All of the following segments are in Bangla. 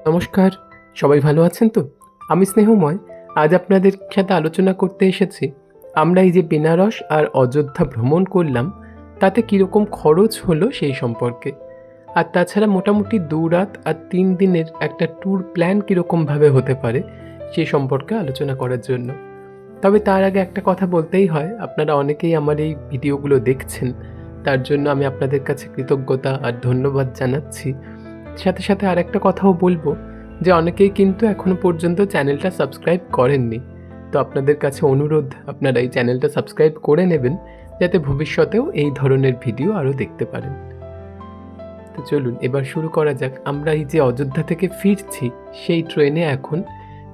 নমস্কার, সবাই ভালো আছেন তো? আমি স্নেহময়। আজ আপনাদের সাথে আলোচনা করতে এসেছি, আমরা এই যে বেনারস আর অযোধ্যা ভ্রমণ করলাম, তাতে কীরকম খরচ হলো সেই সম্পর্কে। আর তাছাড়া মোটামুটি ২ রাত আর ৩ দিনের একটা ট্যুর প্ল্যান কীরকমভাবে হতে পারে, সেই সম্পর্কে আলোচনা করার জন্য। তবে তার আগে একটা কথা বলতেই হয়, আপনারা অনেকেই আমার এই ভিডিওগুলো দেখছেন, তার জন্য আমি আপনাদের কাছে কৃতজ্ঞতা আর ধন্যবাদ জানাচ্ছি। সাথে সাথে আরেকটা কথাও বলবো যে অনেকেই কিন্তু এখনো পর্যন্ত চ্যানেলটা সাবস্ক্রাইব করেননি। তো আপনাদের কাছে অনুরোধ, আপনারা এই চ্যানেলটা সাবস্ক্রাইব করে নেবেন, যাতে ভবিষ্যতেও এই ধরনের ভিডিও আরও দেখতে পারেন। তো চলুন এবার শুরু করা যাক। আমরা এই যে অযোধ্যা থেকে ফিরছি, সেই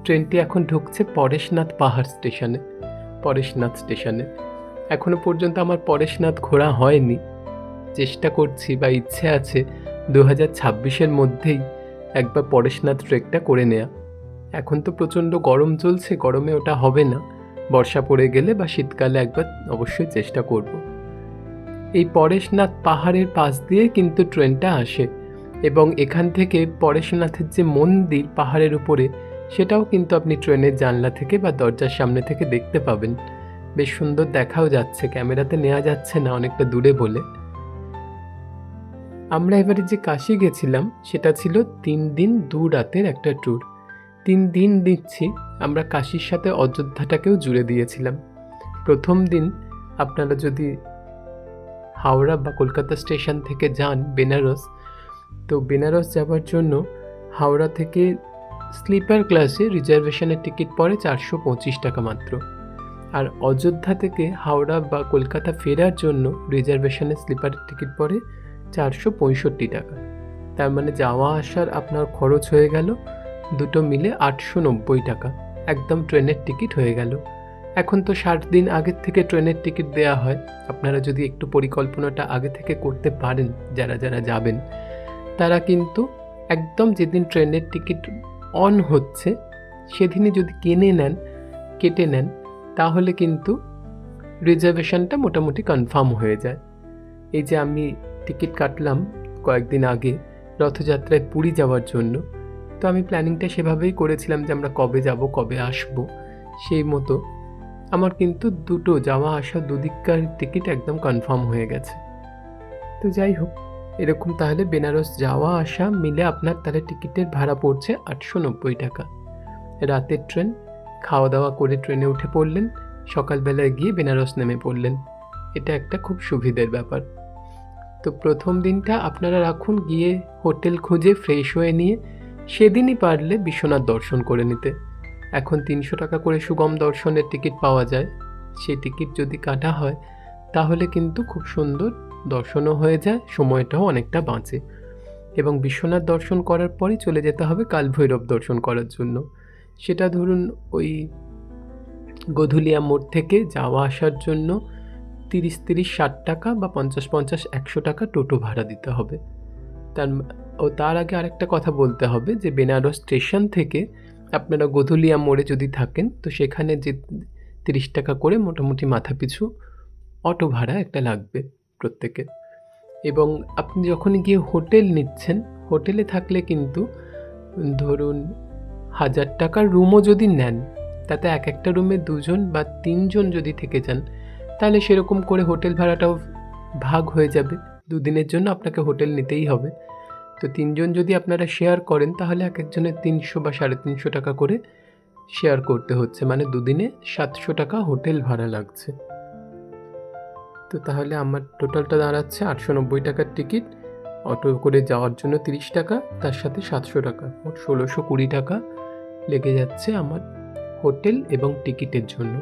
ট্রেনটি এখন ঢুকছে পরেশনাথ পাহাড় স্টেশনে। পরেশনাথ স্টেশনে এখনো পর্যন্ত আমার পরেশনাথ ঘোরা হয়নি। চেষ্টা করছি বা ইচ্ছে আছে 2026-এর মধ্যেই একবার পরেশনাথ ট্রেকটা করে নেওয়া। এখন তো প্রচণ্ড গরম চলছে, গরমে ওটা হবে না। বর্ষা পড়ে গেলে বা শীতকালে একবার অবশ্যই চেষ্টা করব। এই পরেশনাথ পাহাড়ের পাশ দিয়ে কিন্তু ট্রেনটা আসে, এবং এখান থেকে পরেশনাথের যে মন্দির পাহাড়ের উপরে, সেটাও কিন্তু আপনি ট্রেনের জানলা থেকে বা দরজার সামনে থেকে দেখতে পাবেন। বেশ সুন্দর দেখাও যাচ্ছে, ক্যামেরাতে নেওয়া যাচ্ছে না, অনেকটা দূরে বলে। আমরা এবারে যে কাশী গেছিলাম সেটা ছিল ৩ দিন ২ রাতের একটা ট্যুর। ৩ দিন দিচ্ছি, আমরা কাশীর সাথে অযোধ্যাটাকেও জুড়ে দিয়েছিলাম। প্রথম দিন আপনারা যদি হাওড়া বা কলকাতা স্টেশন থেকে যান বেনারস, তো বেনারস যাবার জন্য হাওড়া থেকে স্লিপার ক্লাসে রিজার্ভেশনের টিকিট পড়ে 425 টাকা মাত্র। আর অযোধ্যা থেকে হাওড়া বা কলকাতা ফেরার জন্য রিজার্ভেশনের স্লিপারের টিকিট পড়ে 465 টাকা। তার মানে যাওয়া আসার আপনার খরচ হয়ে গেল দুটো মিলে 890 টাকা। একদম ট্রেনের টিকিট হয়ে গেল। এখন তো 60 দিন আগের থেকে ট্রেনের টিকিট দেওয়া হয়। আপনারা যদি একটু পরিকল্পনাটা আগে থেকে করতে পারেন, যারা যারা যাবেন, তারা কিন্তু একদম যেদিন ট্রেনের টিকিট অন হচ্ছে সেদিনই যদি কেটে নেন, তাহলে কিন্তু রিজার্ভেশনটা মোটামুটি কনফার্ম হয়ে যায়। এই যে আমি টিকিট কাটলাম কয়েকদিন আগে রথযাত্রায় পুরী যাওয়ার জন্য, তো আমি প্ল্যানিংটা সেভাবেই করেছিলাম যে আমরা কবে যাব কবে আসব, সেই মতো আমার কিন্তু দুটো যাওয়া আসা দুদিককার টিকিট একদম কনফার্ম হয়ে গেছে। তো যাই হোক, এরকম তাহলে বেনারস যাওয়া আসা মিলে আপনার তাহলে টিকিটের ভাড়া পড়ছে 890 টাকা। রাতের ট্রেন, খাওয়া দাওয়া করে ট্রেনে উঠে পড়লেন, সকালবেলায় গিয়ে বেনারস নেমে পড়লেন। এটা একটা খুব সুবিধের ব্যাপার। তো প্রথম দিনটা আপনারা রাখুন গিয়ে হোটেল খুঁজে ফ্রেশ হয়ে নিয়ে সেদিনই পারলে বিশ্বনাথ দর্শন করে নিতে। এখন 300 টাকা করে সুগম দর্শনের টিকিট পাওয়া যায়। সেই টিকিট যদি কাটা হয় তাহলে কিন্তু খুব সুন্দর দর্শনও হয়ে যায়, সময়টাও অনেকটা বাঁচে। এবং বিশ্বনাথ দর্শন করার পরই চলে যেতে হবে কালভৈরব দর্শন করার জন্য। সেটা ধরুন ওই গধুলিয়া মোড় থেকে যাওয়া আসার জন্য 30-60 টাকা বা 50-100 টাকা টোটো ভাড়া দিতে হবে। তার আগে আরেকটা কথা বলতে হবে যে বেনারস স্টেশন থেকে আপনারা গধুলিয়া মোড়ে যদি থাকেন, তো সেখানে যে 30 টাকা করে মোটামুটি মাথাপিছু অটো ভাড়া একটা লাগবে প্রত্যেকের। এবং আপনি যখন গিয়ে হোটেল নিচ্ছেন, হোটেলে থাকলে কিন্তু ধরুন 1000 টাকার রুমও যদি নেন, তাতে এক একটা রুমে 2 জন বা 3 জন যদি থেকে যান, তাহলে সেরকম করে হোটেল ভাড়াটাও ভাগ হয়ে যাবে। 2 দিনের জন্য আপনাকে হোটেল নিতেই হবে। তো 3 জন যদি আপনারা শেয়ার করেন, তাহলে এক একজনের 300 বা 350 টাকা করে শেয়ার করতে হচ্ছে, মানে 2 দিনে 700 টাকা হোটেল ভাড়া লাগছে। তো তাহলে আমার টোটালটা দাঁড়াচ্ছে 890 টাকার টিকিট, অটো করে যাওয়ার জন্য 30 টাকা, তার সাথে 700 টাকা, মোট 1620 টাকা লেগে যাচ্ছে আমার হোটেল এবং টিকিটের জন্য।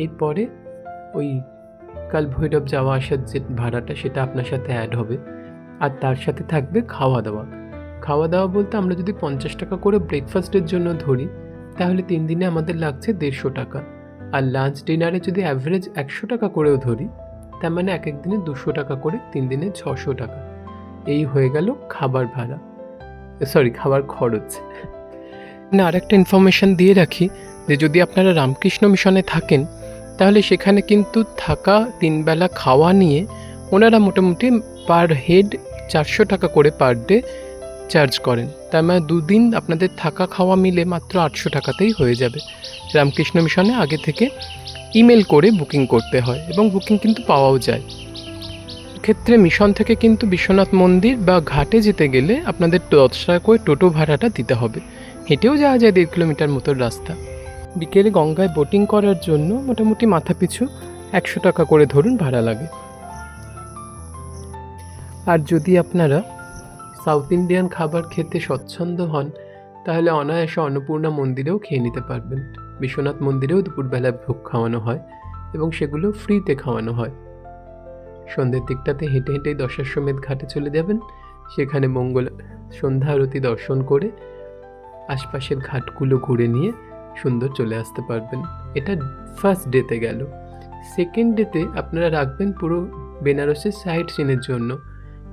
এরপরে ওই কালভৈরব যাওয়া আসার যে ভাড়াটা, সেটা আপনার সাথে অ্যাড হবে। আর তার সাথে থাকবে খাওয়া দাওয়া। খাওয়া দাওয়া বলতে আমরা যদি 50 টাকা করে ব্রেকফাস্টের জন্য ধরি, তাহলে 3 দিনে আমাদের লাগছে 150 টাকা। আর লাঞ্চ ডিনারে যদি অ্যাভারেজ 100 টাকা করেও ধরি, তার মানে এক দিনে 200 টাকা করে, 3 দিনে 600 টাকা। এই হয়ে গেল খাবার ভাড়া, খাবার খরচ। না, আরেকটা ইনফরমেশান দিয়ে রাখি যে যদি আপনারা রামকৃষ্ণ মিশনে থাকেন, তাহলে সেখানে কিন্তু থাকা, 3 বেলা খাওয়া নিয়ে ওনারা মোটামুটি পার হেড 400 টাকা করে পার ডে চার্জ করেন, তার মানে 2 দিন আপনাদের থাকা খাওয়া মিলে মাত্র 800 টাকাতেই হয়ে যাবে। রামকৃষ্ণ মিশনে আগে থেকে ইমেল করে বুকিং করতে হয় এবং বুকিং কিন্তু পাওয়াও যায়। ক্ষেত্রে মিশন থেকে কিন্তু বিশ্বনাথ মন্দির বা ঘাটে যেতে গেলে আপনাদের 10 টাকা করে টোটো ভাড়াটা দিতে হবে। হেঁটেও যাওয়া যায় 1.5 কিলোমিটার মতো রাস্তা। বিকেলে গঙ্গায় বোটিং করার জন্য মোটামুটি মাথাপিছু 100 টাকা করে ধরুন ভাড়া লাগে। আর যদি আপনারা সাউথ ইন্ডিয়ান খাবার খেতে স্বচ্ছন্দ হন তাহলে অনায়াসে অন্নপূর্ণা মন্দিরেও খেয়ে নিতে পারবেন। বিশ্বনাথ মন্দিরেও দুপুরবেলায় ভোগ খাওয়ানো হয় এবং সেগুলো ফ্রিতে খাওয়ানো হয়। সন্ধ্যের দিকটাতে হেঁটে হেঁটেই দশাশ্বমেধ ঘাটে চলে যাবেন, সেখানে সন্ধ্যা আরতি দর্শন করে আশপাশের ঘাটগুলো ঘুরে নিয়ে সুন্দর চলে আসতে পারবেন। এটা ফার্স্ট ডেতে গেল। সেকেন্ড ডেতে আপনারা রাখবেন পুরো বেনারসের সাইট সিনের জন্য,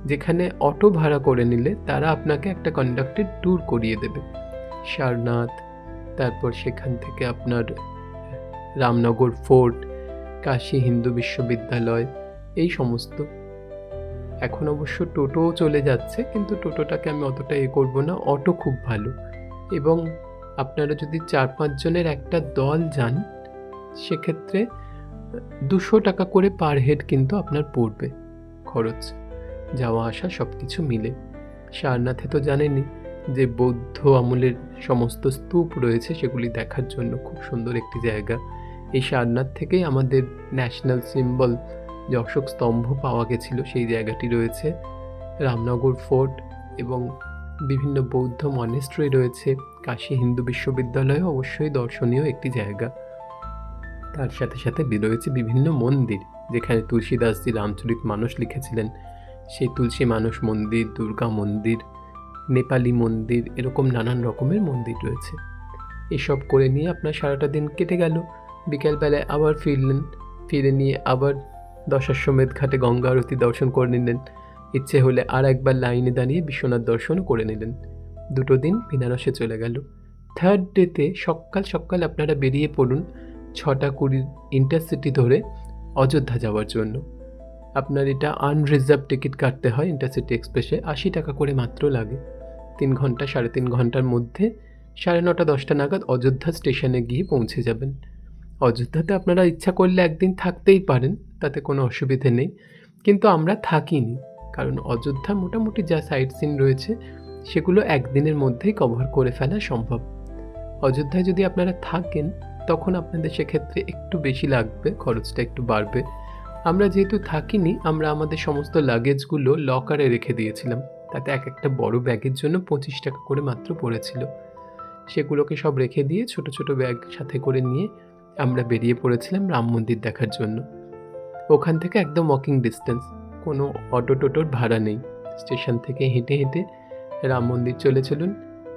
যেখানে অটো ভাড়া করে নিলে তারা আপনাকে একটা কন্ডাক্টেড ট্যুর করিয়ে দেবে। সারনাথ, তারপর সেখান থেকে আপনার রামনগর ফোর্ট, কাশী হিন্দু বিশ্ববিদ্যালয়, এই সমস্ত। এখন অবশ্য টোটোও চলে যাচ্ছে, কিন্তু টোটোটাকে আমি অতটা করব না। অটো খুব ভালো, এবং আপনারা যদি 4-5 জনের একটা দল যান সেক্ষেত্রে 200 টাকা করে পার হেড কিন্তু আপনার পড়বে খরচ, যাওয়া আসা সব কিছু মিলে। সারনাথে তো জানেনই যে বৌদ্ধ আমলের সমস্ত স্তূপ রয়েছে, সেগুলি দেখার জন্য খুব সুন্দর একটি জায়গা। এই সারনাথ থেকেই আমাদের ন্যাশনাল সিম্বল যে অশোক স্তম্ভ পাওয়া গেছিল সেই জায়গাটি রয়েছে। রামনগর ফোর্ট এবং বিভিন্ন বৌদ্ধ মনেস্ট্রি রয়েছে। কাশী হিন্দু বিশ্ববিদ্যালয় অবশ্যই দর্শনীয় একটি জায়গা। তার সাথে সাথে রয়েছে বিভিন্ন মন্দির, যেখানে তুলসীদাসজি রামচরিতমানস লিখেছিলেন, সেই তুলসী মানস মন্দির, দুর্গা মন্দির, নেপালি মন্দির, এরকম নানান রকমের মন্দির রয়েছে। এসব করে নিয়ে আপনার সারাটা দিন কেটে গেল। বিকেলবেলায় আবার ফিরলেন, ফিরে নিয়ে আবার দশাশ্বমেধ ঘাটে গঙ্গা আরতি দর্শন করে নিলেন। ইচ্ছে হলে আর একবার লাইনে দাঁড়িয়ে বিশ্বনাথ দর্শনও করে নিলেন। 2 দিন বেনারসে চলে গেল। থার্ড ডেতে সকাল সকাল আপনারা বেরিয়ে পড়ুন 6:20 ইন্টারসিটি ধরে অযোধ্যা যাওয়ার জন্য। আপনার এটা আনরিজার্ভ টিকিট কাটতে হয় ইন্টারসিটি এক্সপ্রেসে, 80 টাকা করে মাত্র লাগে। 3 ঘন্টা 3.5 ঘন্টার মধ্যে 9:30-10টা নাগাদ অযোধ্যা স্টেশনে গিয়ে পৌঁছে যাবেন। অযোধ্যাতে আপনারা ইচ্ছা করলে একদিন থাকতেই পারেন, তাতে কোনো অসুবিধে নেই, কিন্তু আমরা থাকিনি, কারণ অযোধ্যা মোটামুটি যা সাইট সিন রয়েছে সেগুলো একদিনের মধ্যেই কভার করে ফেলা সম্ভব। অযোধ্যায় যদি আপনারা থাকেন তখন আপনাদের সেক্ষেত্রে একটু বেশি লাগবে, খরচটা একটু বাড়বে। আমরা যেহেতু থাকিনি, আমরা আমাদের সমস্ত লাগেজগুলো লকারে রেখে দিয়েছিলাম, তাতে একটা বড় ব্যাগের জন্য 25 টাকা করে মাত্র পড়েছিল। সেগুলোকে সব রেখে দিয়ে ছোট ছোট ব্যাগ সাথে করে নিয়ে আমরা বেরিয়ে পড়েছিলাম রাম মন্দির দেখার জন্য। ওখান থেকে একদম ওয়াকিং ডিস্টেন্স, কোনো অটো টোটোর ভাড়া নেই। স্টেশন থেকে হেঁটে হেঁটে রাম মন্দির চলে চলুন,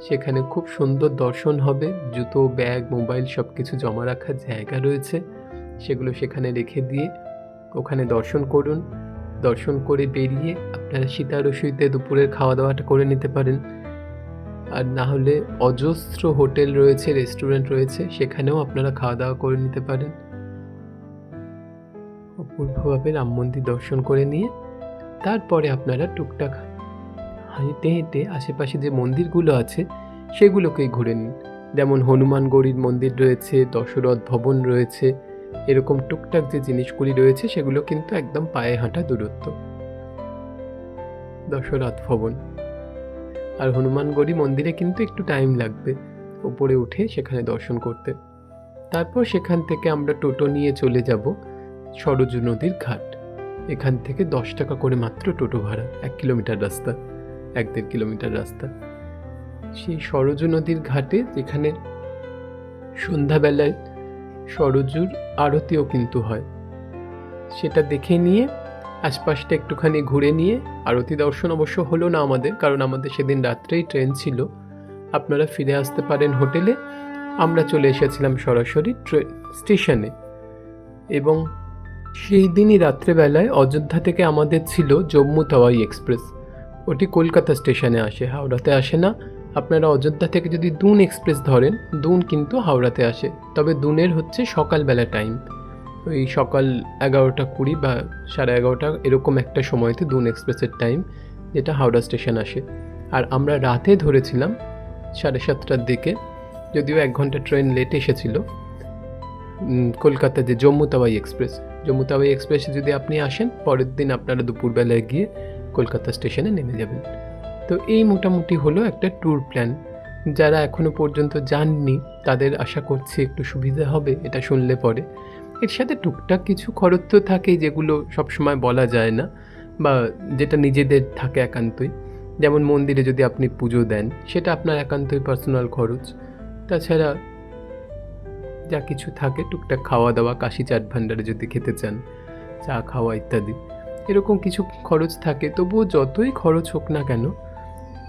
সেখানে খুব সুন্দর দর্শন হবে। জুতো, ব্যাগ, মোবাইল সব কিছু জমা রাখার জায়গা রয়েছে, সেগুলো সেখানে রেখে দিয়ে ওখানে দর্শন করুন। দর্শন করে বেরিয়ে আপনারা সীতারসইতে দুপুরের খাওয়া দাওয়াটা করে নিতে পারেন, আর না হলে অজস্র হোটেল রয়েছে, রেস্টুরেন্ট রয়েছে, সেখানেও আপনারা খাওয়া দাওয়া করে নিতে পারেন। অপূর্বভাবে রাম মন্দির দর্শন করে নিয়ে তারপরে আপনারা টুকটাক হেঁটে হেঁটে আশেপাশে যে মন্দিরগুলো আছে সেগুলোকেই ঘুরে নিন। যেমন হনুমানগড়ির মন্দির রয়েছে, দশরথ ভবন রয়েছে, এরকম টুকটাক যে জিনিসগুলি রয়েছে সেগুলো কিন্তু একদম পায়ে হাঁটা দূরত্ব। দশরথ ভবন আর হনুমানগড়ি মন্দিরে কিন্তু একটু টাইম লাগবে ওপরে উঠে সেখানে দর্শন করতে। তারপর সেখান থেকে আমরা টোটো নিয়ে চলে যাব সরজু নদীর ঘাট। এখান থেকে 10 টাকা করে মাত্র টোটো ভাড়া, 1 কিলোমিটার রাস্তা, 1-1.5 কিলোমিটার রাস্তা। সেই সরজু নদীর ঘাটে, যেখানে সন্ধ্যাবেলায় সরজুর আরতিও কিন্তু হয়, সেটা দেখে নিয়ে আশপাশটা একটুখানি ঘুরে নিয়ে, আরতি দর্শন অবশ্য হলো না আমাদের, কারণ আমাদের সেদিন রাত্রেই ট্রেন ছিল। আপনারা ফিরে আসতে পারেন হোটেলে। আমরা চলে এসেছিলাম সরাসরি স্টেশনে, এবং সেই দিনই রাত্রেবেলায় অযোধ্যা থেকে আমাদের ছিল জম্মু তাওয়াই এক্সপ্রেস। ওটি কলকাতা স্টেশনে আসে, হাওড়াতে আসে না। আপনারা অযোধ্যা থেকে যদি দুন এক্সপ্রেস ধরেন, দুন কিন্তু হাওড়াতে আসে, তবে দুনের হচ্ছে সকালবেলা টাইম, ওই সকাল 11:20 বা 11:30 এরকম একটা সময়তে দুন এক্সপ্রেসের টাইম, যেটা হাওড়া স্টেশন আসে। আর আমরা রাতে ধরেছিলাম 7:30টার দিকে, যদিও 1 ঘন্টা ট্রেন লেট এসেছিল। কলকাতা যে জম্মু তাওয়াই এক্সপ্রেসে যদি আপনি আসেন, পরের দিন আপনারা দুপুরবেলায় গিয়ে কলকাতা স্টেশনে নেমে যাবেন। তো এই মোটামুটি হলো একটা ট্যুর প্ল্যান। যারা এখনও পর্যন্ত যাননি তাদের আশা করছি একটু সুবিধা হবে এটা শুনলে পরে। এর সাথে টুকটাক কিছু খরচ তো থাকেই, যেগুলো সবসময় বলা যায় না, বা যেটা নিজেদের থাকে একান্তই। যেমন মন্দিরে যদি আপনি পুজো দেন, সেটা আপনার একান্তই পার্সোনাল খরচ। তাছাড়া যা কিছু থাকে টুকটাক খাওয়া দাওয়া, কাশী চাট ভাণ্ডারে যদি খেতে চান, চা খাওয়া ইত্যাদি, এরকম কিছু খরচ থাকে। তবুও যতই খরচ হোক না কেন,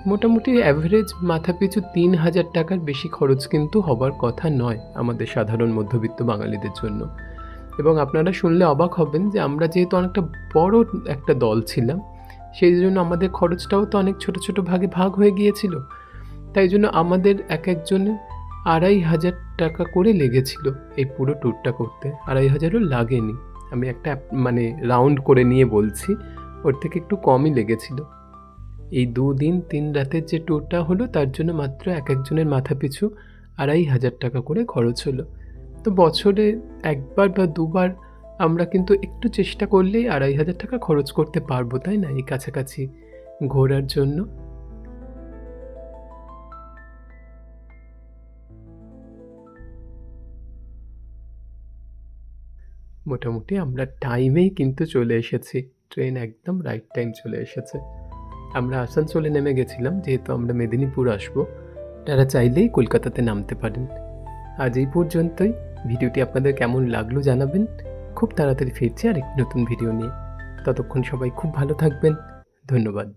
মোটামুটি অ্যাভারেজ মাথাপিছু 3,000 টাকার বেশি খরচ কিন্তু হবার কথা নয় আমাদের সাধারণ মধ্যবিত্ত বাঙালিদের জন্য। এবং আপনারা শুনলে অবাক হবেন যে আমরা যেহেতু অনেকটা বড় একটা দল ছিলাম, সেই জন্য আমাদের খরচটাও তো অনেক ছোট ছোট ভাগে ভাগ হয়ে গিয়েছিল। তাই জন্য আমাদের এক একজনের 2,500 টাকা করে লেগেছিল এই পুরো ট্যুরটা করতে। 2,500ও লাগেনি, আমি একটা রাউন্ড করে নিয়ে বলছি, ওর থেকে একটু কমই লেগেছিল। এই 2 দিন 3 রাতের যে ট্যুরটা হলো, তার জন্য মাত্র এক একজনের মাথা পিছু 2,500 টাকা করে খরচ হলো। তো বছরে 1বার বা 2বার আমরা কিন্তু একটু চেষ্টা করলেই 2,500 টাকা খরচ করতে পারবো, তাই না, এই কাছাকাছি ঘোরার জন্য। মোটামুটি আমরা টাইমেই কিন্তু চলে এসেছি, ট্রেন একদম রাইট টাইম চলে এসেছে। আমরা আসানসোলে নেমে গেছিলাম, যেহেতু আমরা মেদিনীপুর আসবো। তারা চাইলেই কলকাতাতে নামতে পারেন। আজ এই পর্যন্তই। ভিডিওটি আপনাদের কেমন লাগলো জানাবেন। খুব তাড়াতাড়ি ফিরছি আর একটি নতুন ভিডিও নিয়ে। ততক্ষণ সবাই খুব ভালো থাকবেন। ধন্যবাদ।